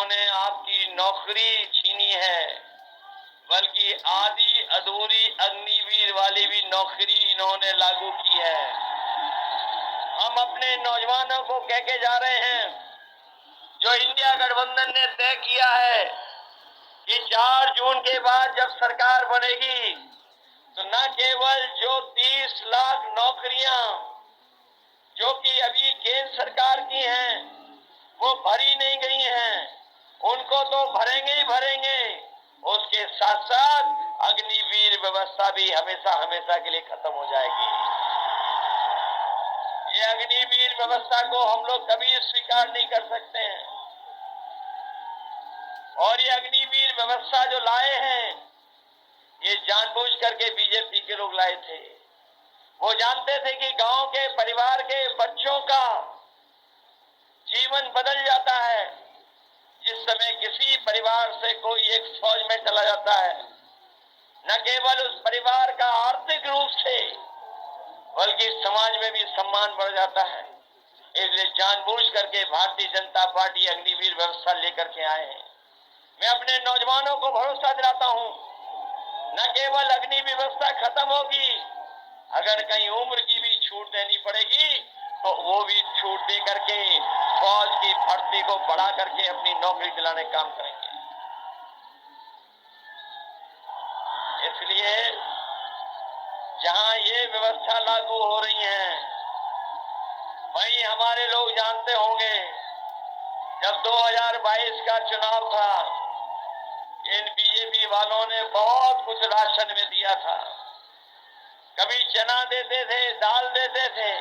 इन्होंने आपकी नौकरी छीनी है, बल्कि आधी अधूरी अग्निवीर वाली भी नौकरी इन्होंने लागू की है। हम अपने नौजवानों को कह के जा रहे हैं, जो इंडिया गठबंधन ने तय किया है कि 4 जून के बाद जब सरकार बनेगी तो न केवल जो 30 लाख नौकरियां जो कि अभी केंद्र सरकार की हैं वो भरी नहीं गई हैं, उनको तो भरेंगे ही भरेंगे, उसके साथ साथ अग्निवीर व्यवस्था भी हमेशा हमेशा के लिए खत्म हो जाएगी। ये अग्निवीर व्यवस्था को हम लोग कभी स्वीकार नहीं कर सकते हैं। और ये अग्निवीर व्यवस्था जो लाए हैं, ये जानबूझ करके बीजेपी के लोग लाए थे। वो जानते थे कि गांव के परिवार के बच्चों का जीवन बदल जाता है जिस समय किसी परिवार से कोई एक फौज में चला जाता है। न केवल उस परिवार का आर्थिक रूप से बल्कि समाज में भी सम्मान बढ़ जाता है। इसलिए जानबूझ करके भारतीय जनता पार्टी अग्निवीर व्यवस्था लेकर के आए हैं। मैं अपने नौजवानों को भरोसा दिलाता हूं, न केवल अग्नि व्यवस्था खत्म होगी, अगर कहीं उम्र की भी छूट देनी पड़ेगी तो वो भी छूट दे करके फौज की भर्ती को बढ़ा करके अपनी नौकरी दिलाने का काम करेंगे। इसलिए जहां ये व्यवस्था लागू हो रही है, वहीं हमारे लोग जानते होंगे जब 2022 का चुनाव था, इन बीजेपी वालों ने बहुत कुछ राशन में दिया था। कभी चना देते थे, दाल देते थे,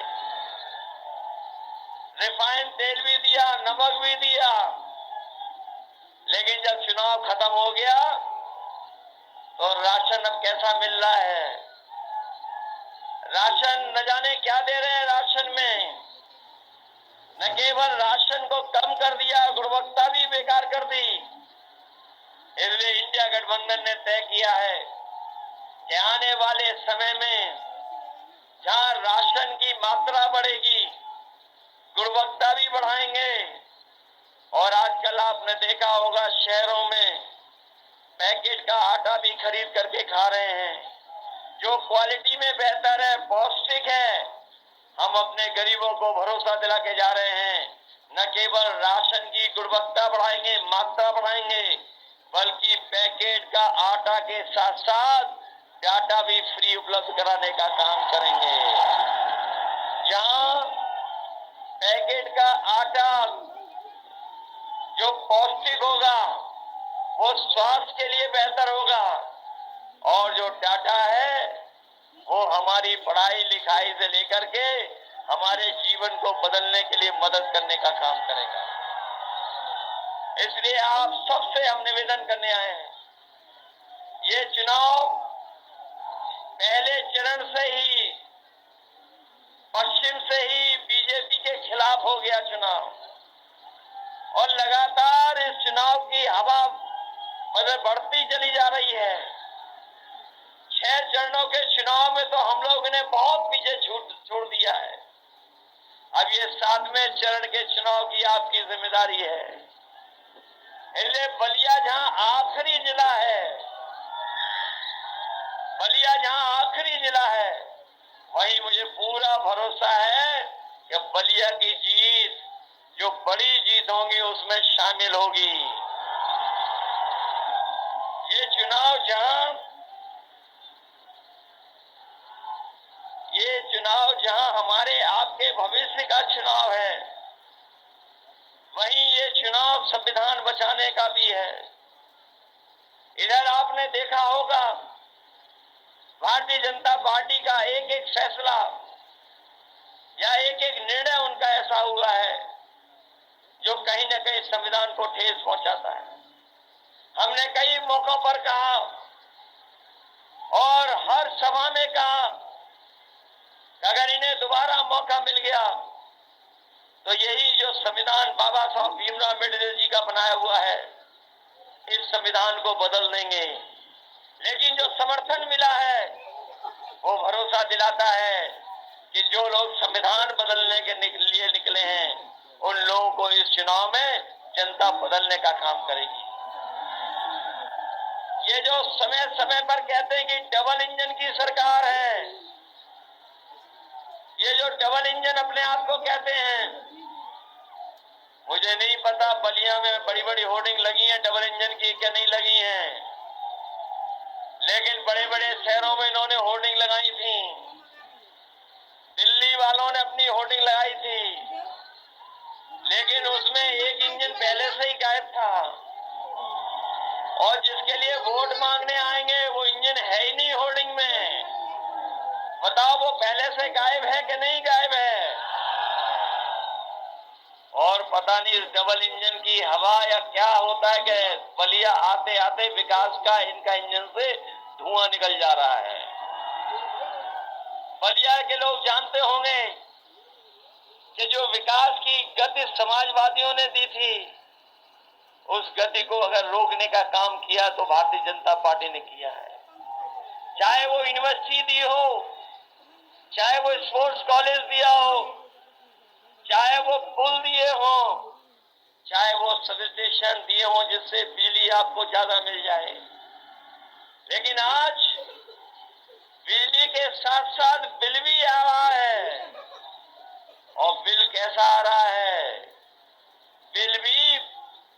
रिफाइंड तेल भी दिया, नमक भी दिया। लेकिन जब चुनाव खत्म हो गया तो राशन अब कैसा मिल रहा है? राशन न जाने क्या दे रहे हैं राशन में। न केवल राशन को कम कर दिया, गुणवत्ता भी बेकार कर दी। इसलिए इंडिया गठबंधन ने तय किया है कि आने वाले समय में जहां राशन की मात्रा बढ़ेगी, गुणवत्ता भी बढ़ाएंगे। और आजकल आपने देखा होगा शहरों में पैकेट का आटा भी खरीद करके खा रहे हैं, जो क्वालिटी में बेहतर है, पौष्टिक है। हम अपने गरीबों को भरोसा दिला के जा रहे हैं, न केवल राशन की गुणवत्ता बढ़ाएंगे, मात्रा बढ़ाएंगे, बल्कि पैकेट का आटा के साथ साथ डाटा भी फ्री उपलब्ध कराने का काम करेंगे। जहां पैकेट का आटा जो पौष्टिक होगा वो स्वास्थ्य के लिए बेहतर होगा, और जो डाटा है वो हमारी पढ़ाई लिखाई से लेकर के हमारे जीवन को बदलने के लिए मदद करने का काम करेगा। इसलिए आप सबसे हम निवेदन करने आए हैं, ये चुनाव पहले चरण से ही पश्चिम से ही बीजेपी के खिलाफ हो गया चुनाव, और लगातार इस चुनाव की हवा बढ़ती चली जा रही है। 6 चरणों के चुनाव में तो हम लोगों ने बहुत पीछे छोड़ दिया है। अब ये 7वें चरण के चुनाव की आपकी जिम्मेदारी है। इसलिए बलिया जहां आखिरी जिला है, बलिया जहां आखिरी जिला है, वहीं मुझे पूरा भरोसा है कि बलिया की जीत जो बड़ी जीत होगी उसमें शामिल होगी। ये चुनाव जहां हमारे आपके भविष्य का चुनाव है, वहीं ये चुनाव संविधान बचाने का भी है। इधर आपने देखा होगा भारतीय जनता पार्टी का एक एक फैसला या एक एक निर्णय उनका ऐसा हुआ है जो कहीं न कहीं संविधान को ठेस पहुंचाता है। हमने कई मौकों पर कहा और हर सभा में कहा, अगर इन्हें दोबारा मौका मिल गया तो यही जो संविधान बाबा साहब भीमराव अम्बेडकर जी का बनाया हुआ है, इस संविधान को बदल देंगे। लेकिन जो समर्थन मिला है वो भरोसा दिलाता है कि जो लोग संविधान बदलने के लिए निकले हैं, उन लोगों को इस चुनाव में जनता बदलने का काम करेगी। ये जो समय समय पर कहते हैं कि डबल इंजन की सरकार है, ये जो डबल इंजन अपने आप को कहते हैं, मुझे नहीं पता बलिया में बड़ी बड़ी होर्डिंग लगी हैं डबल इंजन की क्या नहीं लगी हैं, लेकिन बड़े बड़े शहरों में इन्होंने होर्डिंग लगाई थी। दिल्ली वालों ने अपनी होर्डिंग लगाई थी, लेकिन उसमें एक इंजन पहले से ही गायब था, और जिसके लिए वोट मांगने आएंगे वो इंजन है ही नहीं होर्डिंग में। बताओ वो पहले से गायब है कि नहीं गायब है? और पता नहीं इस डबल इंजन की हवा या क्या होता है कि बलिया आते आते विकास का इनका इंजन से धुआं निकल जा रहा है। बलिया के लोग जानते होंगे कि जो विकास की गति समाजवादियों ने दी थी, उस गति को अगर रोकने का काम किया तो भारतीय जनता पार्टी ने किया है। चाहे वो यूनिवर्सिटी दी हो, चाहे वो स्पोर्ट्स कॉलेज दिया हो, चाहे वो पुल दिए हो, चाहे वो सब स्टेशन दिए हो जिससे बिजली आपको ज्यादा मिल जाए, लेकिन आज बिजली के साथ साथ बिल भी आ रहा है। और बिल कैसा आ रहा है? बिल भी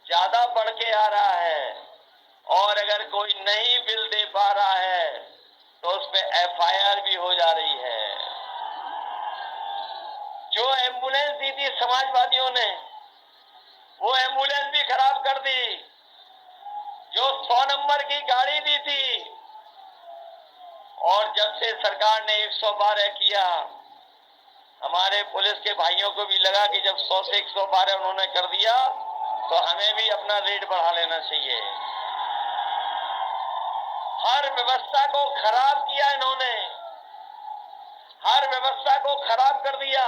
ज्यादा बढ़ के आ रहा है, और अगर कोई नहीं बिल दे पा रहा है तो उस पर एफआईआर भी हो जा रही है। जो एम्बुलेंस दी थी समाजवादियों ने, वो एम्बुलेंस भी खराब कर दी। जो 100 नंबर की गाड़ी दी थी, और जब से सरकार ने 112 किया, हमारे पुलिस के भाइयों को भी लगा कि जब 100 से 112 उन्होंने कर दिया तो हमें भी अपना रेट बढ़ा लेना चाहिए। हर व्यवस्था को खराब किया इन्होंने, हर व्यवस्था को खराब कर दिया।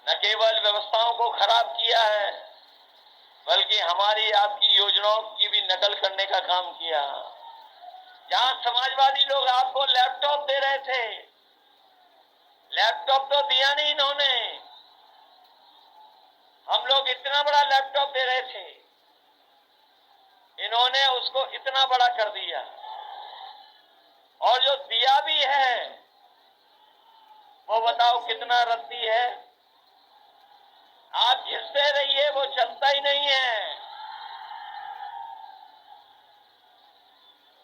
न केवल व्यवस्थाओं को खराब किया है, बल्कि हमारी आपकी योजनाओं की भी नकल करने का काम किया। जहां समाजवादी लोग आपको लैपटॉप दे रहे थे, लैपटॉप तो दिया नहीं इन्होंने। हम लोग इतना बड़ा लैपटॉप दे रहे थे, इन्होंने उसको इतना बड़ा कर दिया। और जो दिया भी है वो बताओ कितना रद्दी है। आप जिससे रहिए वो चलता ही नहीं है।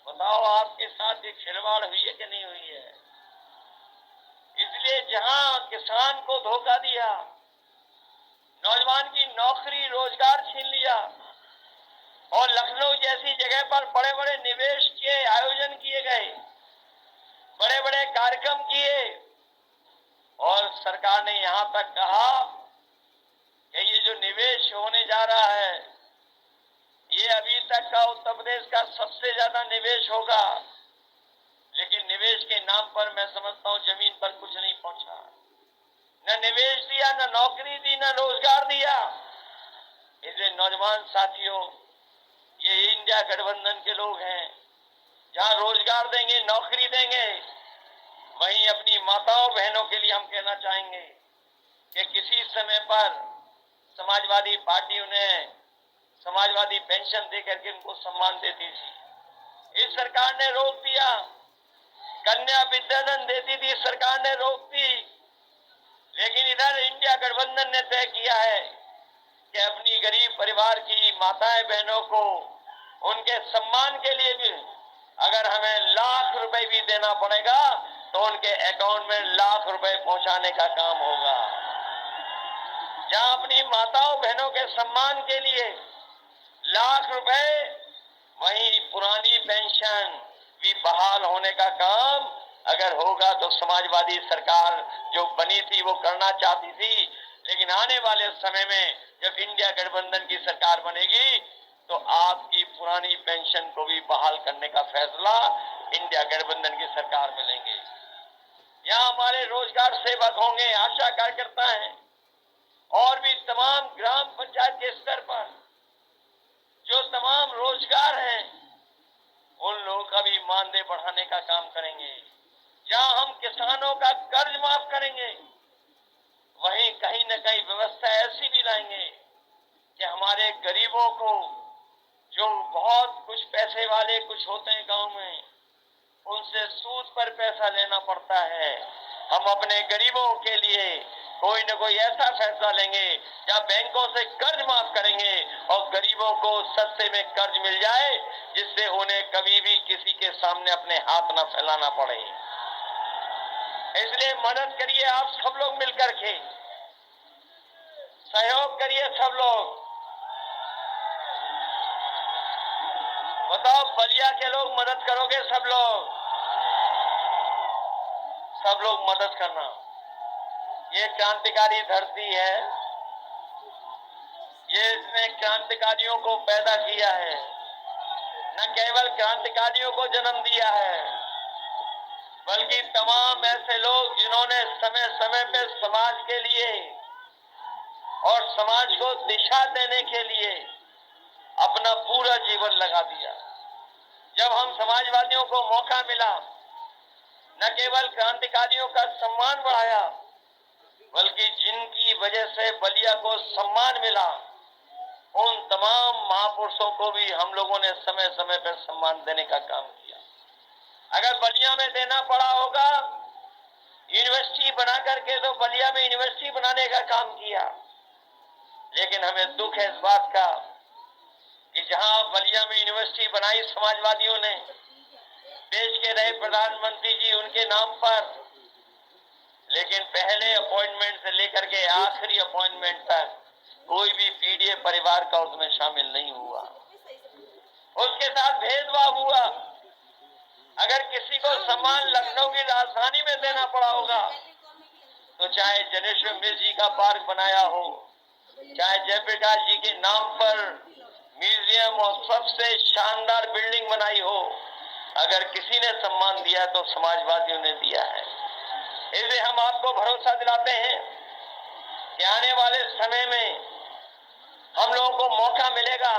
बताओ आपके साथ ये खिलवाड़ हुई है कि नहीं हुई है? इसलिए जहां किसान को धोखा दिया, नौजवान की नौकरी रोजगार छीन लिया, और लखनऊ जैसी जगह पर बड़े बड़े निवेश के आयोजन किए गए, बड़े बड़े कार्यक्रम किए, और सरकार ने यहां तक कहा कि ये जो निवेश होने जा रहा है ये अभी तक का उत्तर प्रदेश का सबसे ज्यादा निवेश होगा। लेकिन निवेश के नाम पर मैं समझता हूं जमीन पर कुछ नहीं पहुंचा। न निवेश दिया, न नौकरी दी, न रोजगार दिया। इसलिए नौजवान साथियों, ये इंडिया गठबंधन के लोग हैं। जहां रोजगार देंगे, नौकरी देंगे, वहीं अपनी माताओं बहनों के लिए हम कहना चाहेंगे कि किसी समय पर समाजवादी पार्टी उन्हें समाजवादी पेंशन देकर के उनको सम्मान देती थी, इस सरकार ने रोक दिया। कन्या विद्याधन देती थी, सरकार ने रोक दी। लेकिन इधर इंडिया गठबंधन ने तय किया है कि अपनी गरीब परिवार की माताएं बहनों को उनके सम्मान के लिए भी अगर हमें लाख रुपए भी देना पड़ेगा तो उनके अकाउंट में लाख रुपए पहुंचाने का काम होगा। जहां अपनी माताओं बहनों के सम्मान के लिए लाख रुपए, वहीं पुरानी पेंशन भी बहाल होने का काम अगर होगा तो समाजवादी सरकार जो बनी थी वो करना चाहती थी। लेकिन आने वाले समय में जब इंडिया गठबंधन की सरकार बनेगी तो आपकी पुरानी पेंशन को भी बहाल करने का फैसला इंडिया गठबंधन की सरकार में लेंगे। यहाँ हमारे रोजगार सेवक होंगे, आशा कार्यकर्ता हैं, और भी तमाम ग्राम पंचायत के स्तर पर जो तमाम रोजगार हैं, उन लोगों का भी मानदेय बढ़ाने का काम करेंगे। जहां हम किसानों का कर्ज माफ करेंगे, वहीं कहीं न कहीं व्यवस्था ऐसी भी लाएंगे कि हमारे गरीबों को, जो बहुत कुछ पैसे वाले कुछ होते हैं गांव में, उनसे सूद पर पैसा लेना पड़ता है। हम अपने गरीबों के लिए कोई न कोई ऐसा फैसला लेंगे जहां बैंकों से कर्ज माफ करेंगे और गरीबों को सस्ते में कर्ज मिल जाए, जिससे उन्हें कभी भी किसी के सामने अपने हाथ न फैलाना पड़े। इसलिए मदद करिए आप सब लोग मिलकर के, सहयोग करिए सब लोग। बताओ, बलिया के लोग मदद करोगे? सब लोग मदद करना। ये क्रांतिकारी धरती है, ये इसने क्रांतिकारियों को पैदा किया है, न केवल क्रांतिकारियों को जन्म दिया है, बल्कि तमाम ऐसे लोग जिन्होंने समय समय पे समाज के लिए और समाज को दिशा देने के लिए अपना पूरा जीवन लगा दिया। जब हम समाजवादियों को मौका मिला, न केवल क्रांतिकारियों का सम्मान बढ़ाया, बल्कि जिनकी वजह से बलिया को सम्मान मिला, उन तमाम महापुरुषों को भी हम लोगों ने समय समय पर सम्मान देने का काम किया। अगर बलिया में देना पड़ा होगा यूनिवर्सिटी बना करके, तो बलिया में यूनिवर्सिटी बनाने का काम किया। लेकिन हमें दुख है इस बात का कि जहां बलिया में यूनिवर्सिटी बनाई समाजवादियों ने, देश के रहे प्रधानमंत्री जी उनके नाम पर, लेकिन पहले अपॉइंटमेंट से लेकर के आखिरी अपॉइंटमेंट तक कोई भी पीडीए परिवार का उसमें शामिल नहीं हुआ। उसके साथ भेदभाव हुआ। अगर किसी को सम्मान लखनऊ की राजधानी में देना पड़ा होगा, तो चाहे जनेश्वर मिश्र जी का पार्क बनाया हो, चाहे जयप्रकाश जी के नाम पर म्यूजियम और सबसे शानदार बिल्डिंग बनाई हो, अगर किसी ने सम्मान दिया तो समाजवादियों ने दिया है। इसलिए हम आपको भरोसा दिलाते हैं कि आने वाले समय में हम लोगों को मौका मिलेगा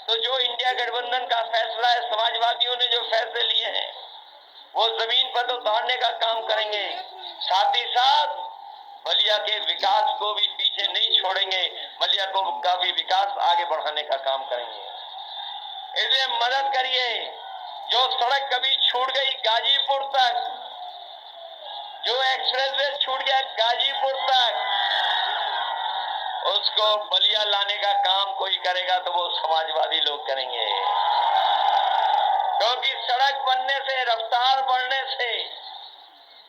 तो जो इंडिया गठबंधन का फैसला है, समाजवादियों ने जो फैसले लिए हैं, वो जमीन पर तो उतारने का काम करेंगे, साथ ही साथ बलिया के विकास को भी पीछे नहीं छोड़ेंगे, बलिया को का भी विकास आगे बढ़ाने का काम करेंगे। इसलिए मदद करिए। जो सड़क कभी छूट गई गाजीपुर तक, जो एक्सप्रेसवे छूट गया गाजीपुर तक, उसको बलिया लाने का काम कोई करेगा तो वो समाजवादी लोग करेंगे। क्योंकि सड़क बनने से, रफ्तार बढ़ने से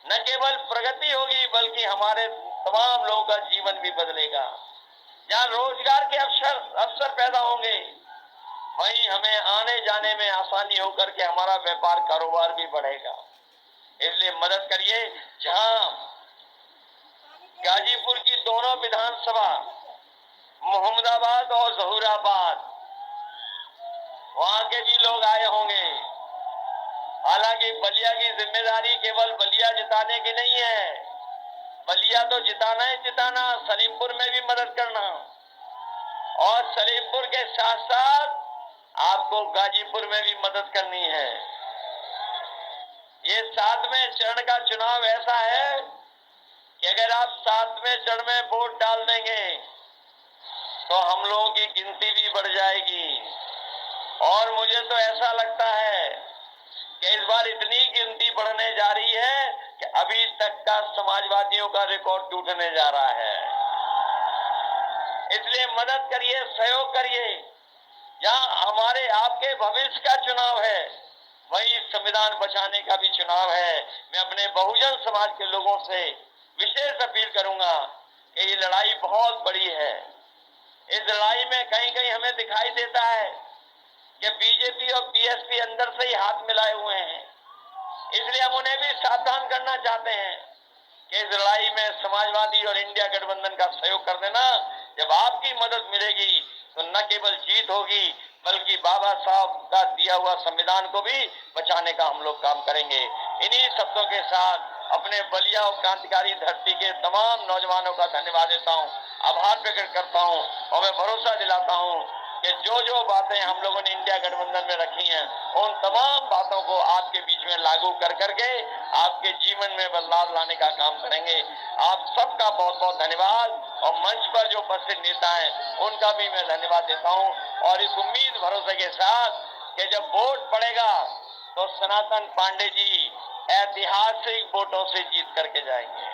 न केवल प्रगति होगी, बल्कि हमारे तमाम लोगों का जीवन भी बदलेगा। जहाँ रोजगार के अवसर पैदा होंगे, वहीं हमें आने जाने में आसानी होकर के हमारा व्यापार कारोबार भी बढ़ेगा। इसलिए मदद करिए। जहाँ गाजीपुर की दोनों विधानसभा, मोहम्मदाबाद और जहूराबाद, वहां के भी लोग आए होंगे। हालांकि बलिया की जिम्मेदारी केवल बलिया जिताने की नहीं है, बलिया तो जिताना ही जिताना, सलीमपुर में भी मदद करना, और सलीमपुर के साथ साथ आपको गाजीपुर में भी मदद करनी है। ये 7वें चरण का चुनाव ऐसा है कि अगर आप 7वें चरण में वोट डाल देंगे तो हम लोगों की गिनती भी बढ़ जाएगी। और मुझे तो ऐसा लगता है कि इस बार इतनी गिनती बढ़ने जा रही है कि अभी तक का समाजवादियों का रिकॉर्ड टूटने जा रहा है। इसलिए मदद करिए, सहयोग करिए। जहां हमारे आपके भविष्य का चुनाव है, वही संविधान बचाने का भी चुनाव है। मैं अपने बहुजन समाज के लोगों से विशेष अपील करूंगा कि ये लड़ाई बहुत बड़ी है। इस लड़ाई में कहीं कहीं हमें दिखाई देता है कि बीजेपी और बीएसपी अंदर से ही हाथ मिलाए हुए हैं। इसलिए हम उन्हें भी सावधान करना चाहते हैं कि इस लड़ाई में समाजवादी और इंडिया गठबंधन का सहयोग कर देना। जब आपकी मदद मिलेगी तो न केवल जीत होगी, बल्कि बाबा साहब का दिया हुआ संविधान को भी बचाने का हम लोग काम करेंगे। इन्हीं शब्दों के साथ अपने बलिया और क्रांतिकारी धरती के तमाम नौजवानों का धन्यवाद देता हूँ, आभार प्रकट करता हूँ, और मैं भरोसा दिलाता हूँ कि जो जो बातें हम लोगों ने इंडिया गठबंधन में रखी हैं, उन तमाम बातों को आपके बीच में लागू कर करके आपके जीवन में बदलाव लाने का काम करेंगे। आप सबका बहुत बहुत धन्यवाद। और मंच पर जो उपस्थित नेता हैं उनका भी मैं धन्यवाद देता हूं, और इस उम्मीद भरोसे के साथ कि जब वोट पड़ेगा तो सनातन पांडे जी ऐतिहासिक वोटों से जीत करके जाएंगे।